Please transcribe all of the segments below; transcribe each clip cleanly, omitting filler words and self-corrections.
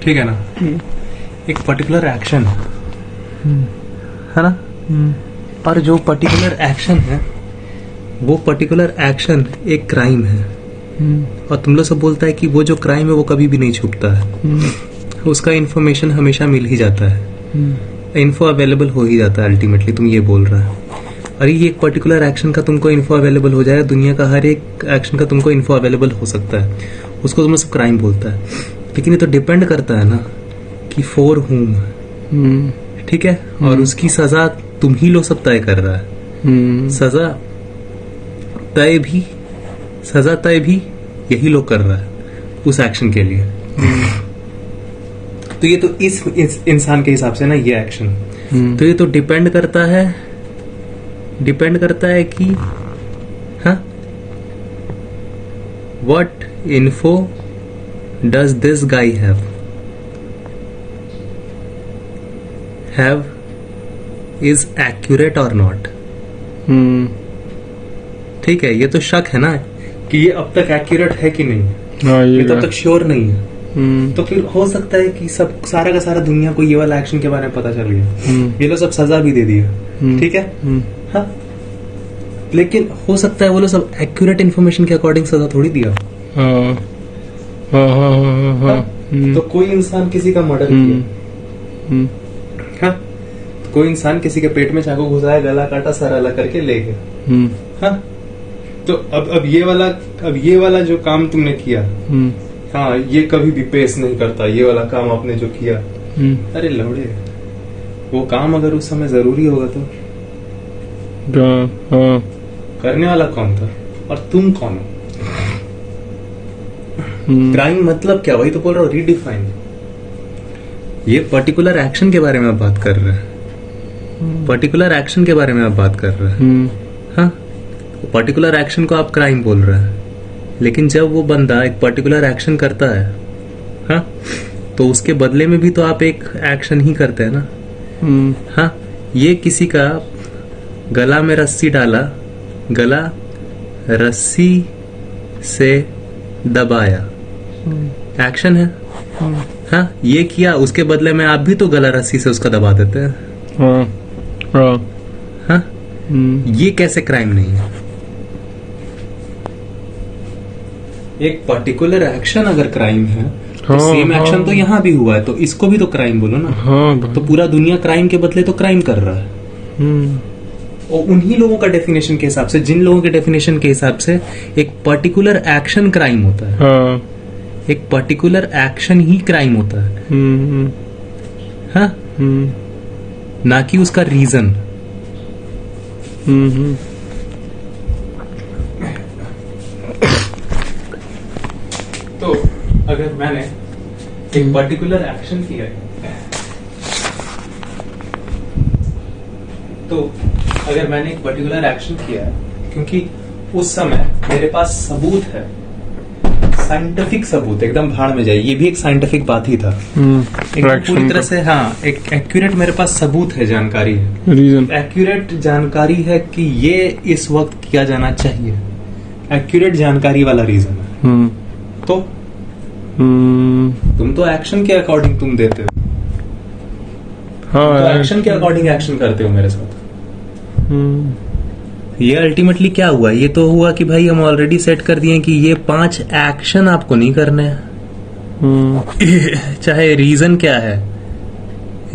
ठीक है ना, एक पर्टिकुलर एक्शन है ना, और जो पर्टिकुलर एक्शन है वो पर्टिकुलर एक्शन एक क्राइम है, और तुम लोग सब बोलता है कि वो जो क्राइम है वो कभी भी नहीं छुपता है, उसका इन्फॉर्मेशन हमेशा मिल ही जाता है, इन्फो अवेलेबल हो ही जाता है अल्टीमेटली, तुम ये बोल रहा है। और ये एक पर्टिकुलर एक्शन का तुमको इन्फो अवेलेबल हो जाएगा, दुनिया का हर एक एक्शन का तुमको इन्फो अवेलेबल हो सकता है, उसको तुम सब क्राइम बोलता है। लेकिन ये तो डिपेंड करता है ना कि फॉर हुम, ठीक है, और उसकी सजा तुम ही लोग सब तय कर रहा है। सजा तय भी यही लोग कर रहा है उस एक्शन के लिए। तो ये तो इस इंसान के हिसाब से ना ये एक्शन, तो ये तो डिपेंड करता है कि हाँ, what info does this guy have is accurate और नॉट। ठीक है, ये तो शक है ना कि ये अब तक एक्यूरेट है कि नहीं, ये तब तक श्योर नहीं है। तो फिर हो सकता है कि सब सारा का सारा दुनिया को ये वाला एक्शन के बारे में पता चल गया, ये लोग सब सजा भी दे दिया, ठीक है, हाँ, लेकिन हो सकता है वो लोग सब एक्यूरेट इन्फॉर्मेशन के अकॉर्डिंग सजा थोड़ी दिया। तो कोई इंसान किसी का मर्डर किया, हाँ, तो कोई इंसान किसी के पेट में चाकू घुसाया, गला काटा, सर अलग करके ले गया, हाँ, तो अब ये वाला जो काम तुमने किया, हाँ, ये कभी भी पेश नहीं करता, ये वाला काम आपने जो किया। अरे लौड़े, वो काम अगर उस समय जरूरी होगा तो करने वाला कौन था और तुम कौन हो? क्राइम मतलब क्या, वही तो बोल रहा हूँ, रीडिफाइन। ये पर्टिकुलर एक्शन के बारे में आप बात कर रहे हैं, पर्टिकुलर एक्शन के बारे में आप बात कर रहे हैं, हाँ, पर्टिकुलर एक्शन को आप क्राइम बोल रहे हैं। लेकिन जब वो बंदा एक पर्टिकुलर एक्शन करता है, हाँ, तो उसके बदले में भी तो आप एक एक्शन ही करते हैं ना, हाँ, ये किसी का गला में रस्सी डाला, गला रस्सी से दबाया, एक्शन है, हाँ, ये किया, उसके बदले में आप भी तो गला रस्सी से उसका दबा देते हैं, हाँ, ये कैसे क्राइम नहीं है? एक पर्टिकुलर एक्शन अगर क्राइम है तो सेम एक्शन तो यहाँ भी हुआ है, तो इसको भी तो क्राइम बोलो ना। तो पूरा दुनिया क्राइम के बदले तो क्राइम कर रहा है, और उन्हीं लोगों का डेफिनेशन के हिसाब से, जिन लोगों के डेफिनेशन के हिसाब से एक पर्टिकुलर एक्शन क्राइम होता है, एक पर्टिकुलर एक्शन ही क्राइम होता है, हाँ, ना कि उसका रीजन। तो अगर मैंने एक पर्टिकुलर एक्शन किया है, तो अगर मैंने एक पर्टिकुलर एक्शन किया है क्योंकि उस समय मेरे पास सबूत है, साइंटिफिक सबूत, एकदम भाड़ में जाए, ये भी एक साइंटिफिक बात ही था, पूरी तरह से, हाँ, एक एक्यूरेट मेरे पास सबूत है, जानकारी है, एक्यूरेट जानकारी है कि ये इस वक्त किया जाना चाहिए, एक्यूरेट जानकारी वाला रीजन है। तो तुम तो एक्शन के अकॉर्डिंग तुम देते हो, हाँ, तो एक्शन के अकॉर्डिंग एक्शन करते हो मेरे साथ। ये अल्टीमेटली क्या हुआ? ये तो हुआ कि भाई हम ऑलरेडी सेट कर दिए कि ये 5 एक्शन आपको नहीं करने हैं, चाहे रीजन क्या है,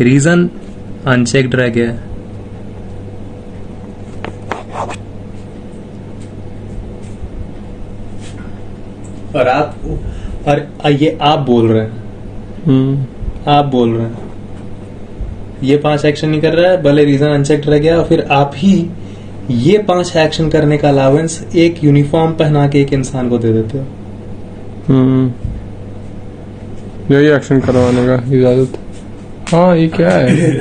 रीजन अनचेक्ड रह गया, और ये आप बोल रहे हैं, आप बोल रहे हैं ये 5 एक्शन नहीं कर रहा है, भले रीजन अनचेक्ड रह गया, और फिर आप ही ये 5 एक्शन करने का अलावेंस एक यूनिफॉर्म पहना के एक इंसान को दे देते हो। यही एक्शन करवाने का इजाजत, हाँ, ये क्या है?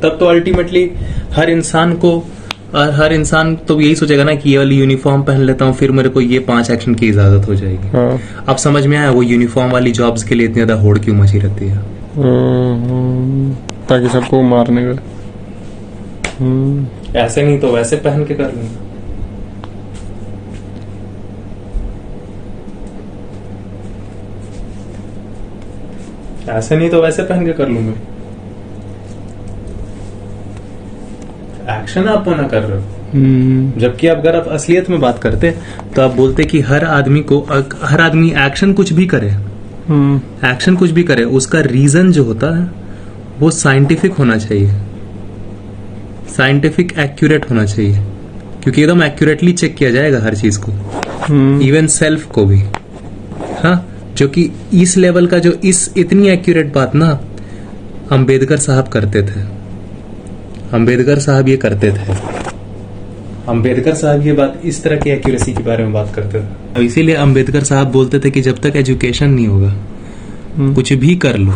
तब तो अल्टीमेटली हर इंसान को, और हर इंसान तो यही सोचेगा ना कि ये वाली यूनिफॉर्म पहन लेता हूँ, फिर मेरे को ये 5 एक्शन की इजाजत हो जाएगी। हाँ। अब समझ में आया वो यूनिफॉर्म वाली जॉब्स के लिए इतनी ज्यादा होड़ क्यों मची रहती है, ताकि सबको मारने का। ऐसे नहीं तो वैसे पहन के कर लेंगे। ऐसे नहीं तो वैसे पहन के कर लूं मैं। एक्शन आप ना कर रहे हो, जबकि अगर आप असलियत में बात करते तो आप बोलते कि हर आदमी एक्शन कुछ भी करे, एक्शन कुछ भी करे, उसका रीजन जो होता है वो साइंटिफिक होना चाहिए, साइंटिफिक एक्यूरेट होना चाहिए, क्योंकि एकदम एक्यूरेटली चेक किया जाएगा हर चीज को, इवन सेल्फ को भी। हाँ, जो कि इस लेवल का, जो इतनी एक्यूरेट बात ना अंबेडकर साहब करते थे। अंबेडकर साहब ये करते थे, अंबेडकर साहब ये बात, इस तरह की एक्यूरेसी के बारे में बात करते थे। अब इसीलिए अंबेडकर साहब बोलते थे कि जब तक एजुकेशन नहीं होगा, कुछ भी कर लो,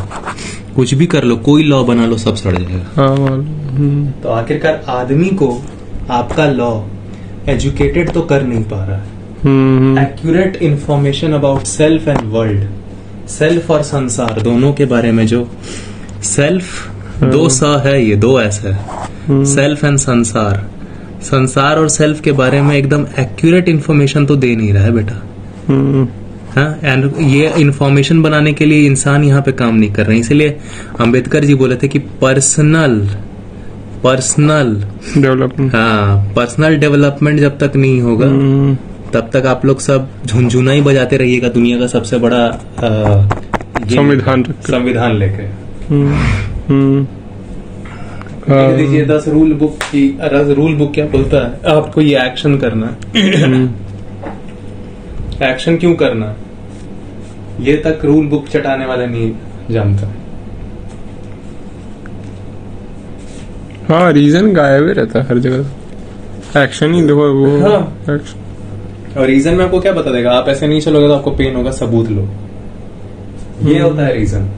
कुछ भी कर लो, कोई लॉ बना लो, सब सड़ जाएगा। तो आखिरकार आदमी को आपका लॉ एजुकेटेड तो कर नहीं पा रहा है। Accurate information about self and world, self और संसार दोनों के बारे में, जो सेल्फ दो स है, ये दो एस है, सेल्फ एंड संसार, संसार और सेल्फ के बारे में एकदम एक्यूरेट इंफॉर्मेशन तो दे नहीं रहा है बेटा। हाँ, एंड ये इंफॉर्मेशन बनाने के लिए इंसान यहाँ पे काम नहीं कर रहे हैं। इसीलिए अंबेडकर जी बोले थे कि पर्सनल डेवलपमेंट, हाँ, पर्सनल डेवलपमेंट जब तक नहीं होगा तब तक आप लोग सब झुनझुना ही बजाते रहिएगा दुनिया का सबसे बड़ा संविधान लेके। लिख दीजिए 10 रूल बुक की, रूल बुक क्या बोलता है, आपको ये एक्शन करना है। एक्शन क्यों करना, ये तक रूल बुक चटाने वाला नहीं जानता। हाँ, रीजन गायब ही रहता है हर जगह, एक्शन ही देखो वो। हाँ। और रीजन में आपको क्या बता देगा, आप ऐसे नहीं चलोगे तो आपको पेन होगा, सबूत लो, ये होता है रीजन।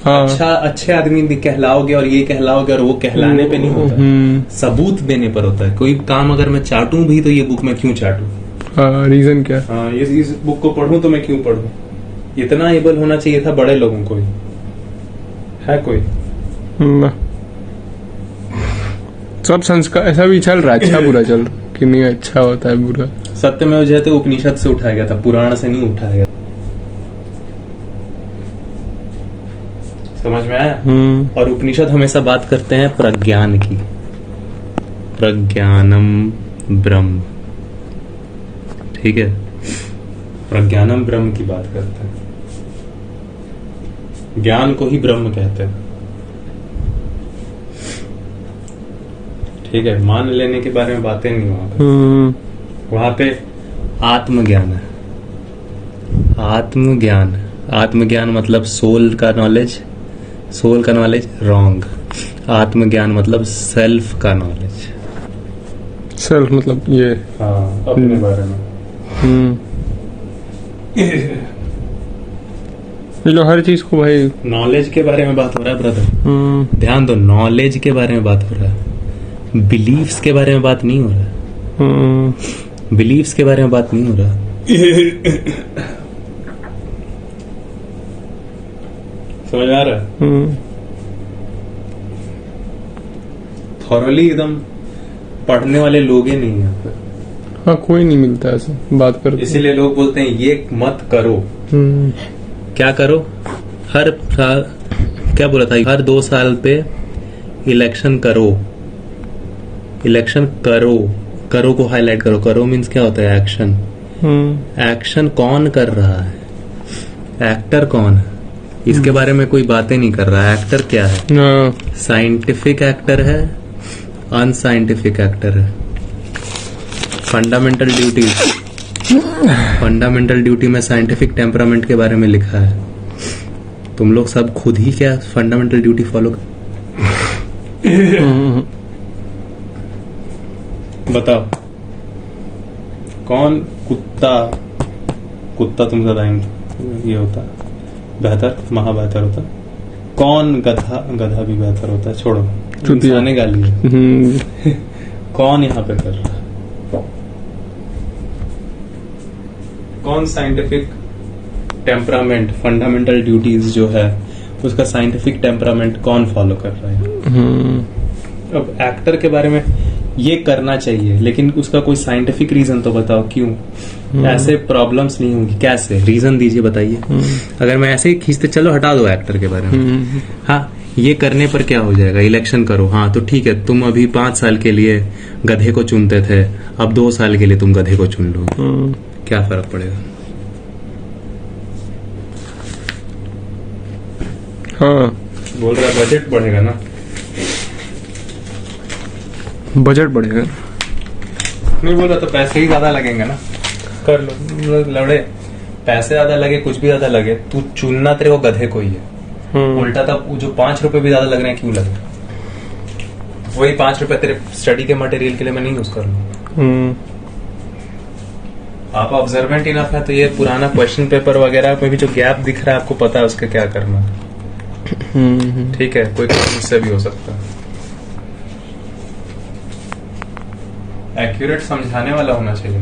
हाँ। अच्छे आदमी कहलाओगे और ये कहलाओगे, और वो कहलाने पे नहीं होता, सबूत देने पर होता है। कोई काम अगर मैं चाटूं भी तो ये बुक मैं क्यों चाटूं, रीजन क्या, हाँ, इस बुक को पढ़ूं तो मैं क्यों पढ़ूं, इतना एबल होना चाहिए था बड़े लोगों को ही, है कोई सब संस्कार ऐसा भी चल रहा है, अच्छा बुरा चल रहा कि नहीं, अच्छा होता है बुरा। सत्यमेव जयते उपनिषद से उठाया गया था, पुराण से नहीं उठाया गया। समझ में आया। और उपनिषद हमेशा बात करते हैं प्रज्ञान की, प्रज्ञानम ब्रह्म, ठीक है, प्रज्ञानम ब्रह्म की बात करते हैं, ज्ञान को ही ब्रह्म कहते हैं। ठीक है, मान लेने के बारे में बातें नहीं वहां पे आत्मज्ञान है, आत्मज्ञान, आत्मज्ञान मतलब सोल का नॉलेज, सोल का नॉलेज रॉन्ग, आत्मज्ञान मतलब सेल्फ का नॉलेज, सेल्फ मतलब ये, हाँ, अपने बारे में। ये लो हर चीज को भाई, नॉलेज के बारे में बात हो रहा है ब्रदर, ध्यान दो, नॉलेज के बारे में बात हो रहा है, बिलीव्स के बारे में बात नहीं हो रहा, बिलीव्स के बारे में बात नहीं हो रहा। समझ आ रहा है, थॉरली एकदम पढ़ने वाले लोग ही नहीं है। हाँ, कोई नहीं मिलता ऐसा बात करते, इसीलिए लोग बोलते हैं ये मत करो। क्या करो, हर साल क्या बोला था, हर 2 साल पे इलेक्शन करो, इलेक्शन करो, करो को हाईलाइट करो, करो मीन्स क्या होता है, एक्शन। एक्शन कौन कर रहा है, एक्टर कौन है, इसके बारे में कोई बातें नहीं कर रहा है। एक्टर क्या है, साइंटिफिक एक्टर है, अनसाइंटिफिक एक्टर है। फंडामेंटल ड्यूटी, फंडामेंटल ड्यूटी में साइंटिफिक टेम्परामेंट के बारे में लिखा है। तुम लोग सब खुद ही क्या फंडामेंटल ड्यूटी फॉलो बताओ, कौन कुत्ता, कुत्ता तुम ज्यादा ये होता बेहतर, बेहतर होता, कौन गधा, गधा भी बेहतर होता है, छोड़ो, इंसाने गाली है। कौन यहाँ पे कर रहा है, कौन साइंटिफिक टेम्परामेंट, फंडामेंटल ड्यूटीज जो है उसका साइंटिफिक टेम्परामेंट कौन फॉलो कर रहा है। अब एक्टर के बारे में ये करना चाहिए, लेकिन उसका कोई साइंटिफिक रीजन तो बताओ क्यों ऐसे प्रॉब्लम्स नहीं होंगी, कैसे रीजन दीजिए बताइए। अगर मैं ऐसे ही खींचते चलो हटा दो एक्टर के बारे में, हाँ ये करने पर क्या हो जाएगा, इलेक्शन करो, हाँ तो ठीक है तुम अभी 5 साल के लिए गधे को चुनते थे, अब 2 साल के लिए तुम गधे को चुन लो, क्या फर्क पड़ेगा। हाँ बोल रहा बजट बढ़ेगा ना, बजट बढ़ेगा, नहीं बोल रहा तो पैसे ही ज्यादा लगेंगे ना, कर लो लड़े, पैसे ज्यादा लगे कुछ भी ज्यादा लगे, तू चुनना तेरे को गधे को ही है। उल्टा था जो 5 रुपए भी ज्यादा लग रहे हैं क्यों लगे, वही 5 रुपए तेरे स्टडी के मटेरियल के लिए मैं नहीं यूज कर लूँ। आप ऑब्जर्वेंट इनफ है तो ये पुराना क्वेश्चन पेपर वगैरह में भी जो गैप दिख रहा है आपको पता है उसका क्या करना है, ठीक है कोई क्वेश्चन से भी हो सकता है। एक्यूरेट समझाने वाला होना चाहिए,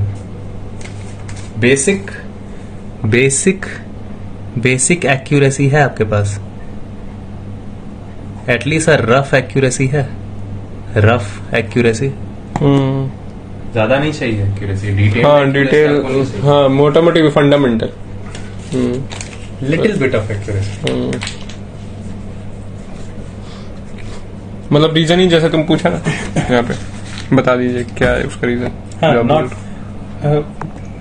बेसिक एक्यूरेसी है आपके पास, एटलीस्ट रफ एक्यूरेसी है, रफ एक्यूरेसी ज्यादा नहीं चाहिए एक्यूरेसी, डिटेल हाँ डिटेल, हाँ मोटा मोटी fundamental, little bit of accuracy. मतलब रीजन ही जैसे तुम पूछा ना यहाँ पे, बता दीजिए क्या है उसका रीजन। हाँ, नॉट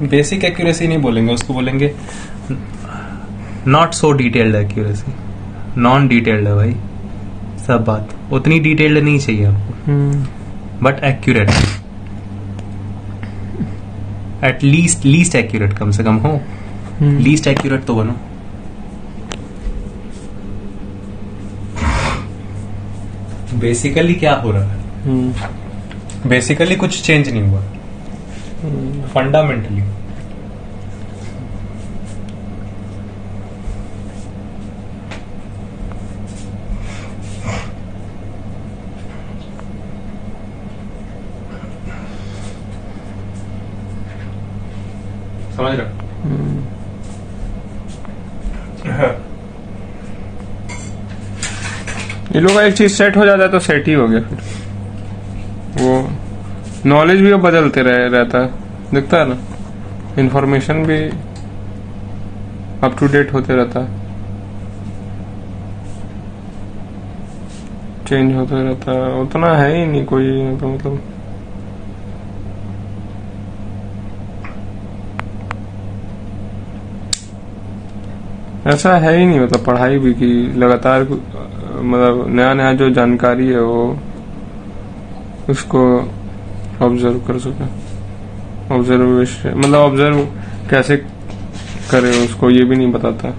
बेसिक एक्यूरेसी नहीं बोलेंगे उसको, बोलेंगे not so detailed accuracy, non detailed है भाई सब बात, उतनी डिटेल्ड नहीं चाहिए आपको but accurate, at least accurate कम से कम हो, लीस्ट एक्यूरेट तो बनो। बेसिकली क्या हो रहा है, बेसिकली कुछ चेंज नहीं हुआ, फंडामेंटली समझ रहे हो? ये लोग का एक चीज सेट हो जाता है तो सेट ही हो गया, फिर वो नॉलेज भी अब बदलते रहता है, दिखता है ना, इंफॉर्मेशन भी अप टू डेट होते रहता है, चेंज होते रहता है, उतना है ही नहीं कोई तो मतलब ऐसा है ही नहीं, मतलब पढ़ाई भी की लगातार, मतलब नया नया जो जानकारी है वो उसको ऑब्जर्व कर सके, ऑब्जर्वेशन मतलब ऑब्जर्व कैसे करे उसको ये भी नहीं बताता।